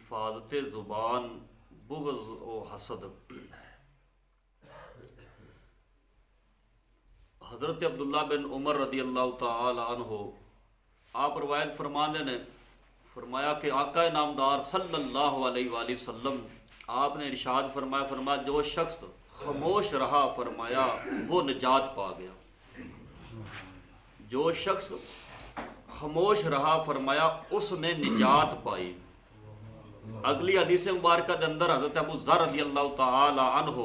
حفاظت زبان، بغض و حسد۔ حضرت عبداللہ بن عمر رضی اللہ تعالی عنہ آپ روایت فرمانے نے فرمایا کہ آقا نامدار صلی اللہ علیہ وآلہ وسلم آپ نے ارشاد فرمایا جو شخص خاموش رہا فرمایا وہ نجات پا گیا۔ جو شخص خاموش رہا فرمایا اس نے نجات پائی۔ اگلی حدیث مبارکہ کے اندر حضرت ابو ذر رضی اللہ تعالی عنہ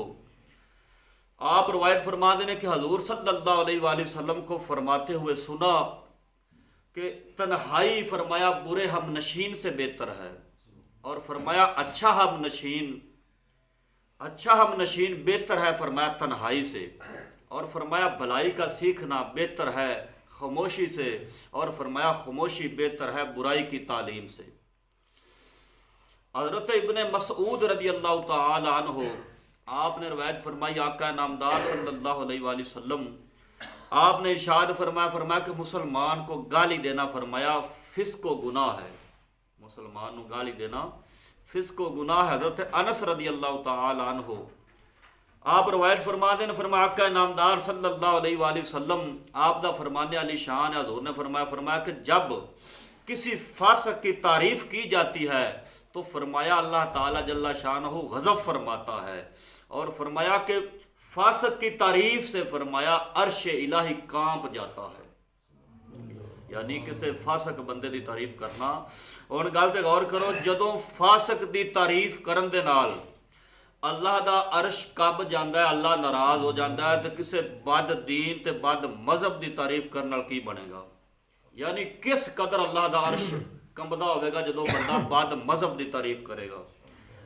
آپ روایت فرما دیں کہ حضور صلی اللہ علیہ وآلہ وسلم کو فرماتے ہوئے سنا کہ تنہائی فرمایا برے ہم نشین سے بہتر ہے، اور فرمایا اچھا ہم نشین بہتر ہے فرمایا تنہائی سے، اور فرمایا بھلائی کا سیکھنا بہتر ہے خاموشی سے، اور فرمایا خاموشی بہتر ہے برائی کی تعلیم سے۔ حضرت ابن مسعود رضی اللہ تعالی عنہ آپ نے روایت فرمائی آقا نامدار صلی اللہ علیہ وآلہ وسلم آپ نے ارشاد فرمایا کہ مسلمان کو گالی دینا فرمایا فسق و گناہ ہے، مسلمان کو گالی دینا فسق و گناہ ہے۔ حضرت انس رضی اللہ تعالی عنہ آپ روایت فرما دیں فرمایا آقا نامدار صلی اللہ علیہ وآلہ وسلم آپ دا فرمانے علی شان ہے، حضور نے فرمایا کہ جب کسی فاسق کی تعریف کی جاتی ہے تو فرمایا اللہ تعالیٰ جل شانہ غضب فرماتا ہے، اور فرمایا کہ فاسق کی تعریف سے فرمایا عرش الہی کانپ جاتا ہے۔ یعنی کسی فاسق بندے دی تعریف کرنا، اور گل تے غور کرو جدوں فاسق دی تعریف کرن دے نال اللہ دا عرش کب جاندا ہے، اللہ ناراض ہو جاندا ہے، تو کسی بد دین تے بد مذہب دی تعریف کرن نال کی بنے گا؟ یعنی کس قدر اللہ دا عرش کمبدا ہوئے گا جدوں بندہ بد مذہب دی تعریف کرے گا۔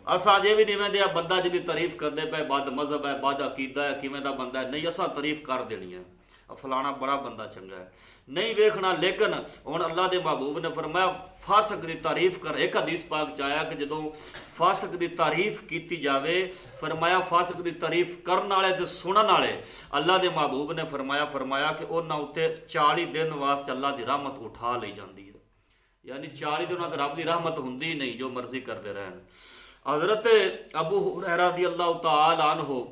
اساں جے بھی نہیں دیا بندہ جی تعریف کرتے پے بد مذہب ہے بد عقیدہ ہے کیویں دا بندہ ہے، نہیں اساں تعریف کر دینی ہے فلانا بڑا بندہ چنگا ہے، نہیں ویکھنا۔ لیکن ہن اللہ دے محبوب نے فرمایا فاسق دی تعریف کر۔ ایک حدیث پاک چایا کہ جدوں فاسق دی تعریف کیتی جاوے فرمایا فاسق دی تعریف کرن والے تے سنن والے اللہ دے محبوب نے فرمایا کہ انہاں اُتے 40 دن واسطے اللہ دی رحمت اٹھا لئی جاندی ہے۔ یعنی 40 دن تے رب دی رحمت ہوندی نہیں، جو مرضی کرتے رہن۔ حضرت ابو ہریرہ رضی اللہ تعالی عنہ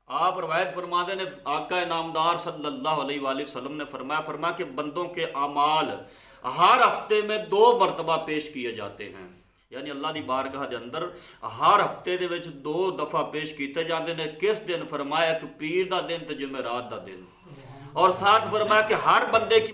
آپ روایت فرماتے ہیں آقا نامدار صلی اللہ علیہ وآلہ وسلم نے فرمایا کہ بندوں کے اعمال ہر ہفتے میں 2 مرتبہ پیش کیے جاتے ہیں۔ یعنی اللہ دی بارگاہ دے اندر ہر ہفتے دے وچ 2 دفعہ پیش کیتے جاتے ہیں۔ کس دن فرمایا کہ پیر دا دن تے جمعرات دا دن، اور ساتھ فرمایا کہ ہر بندے کی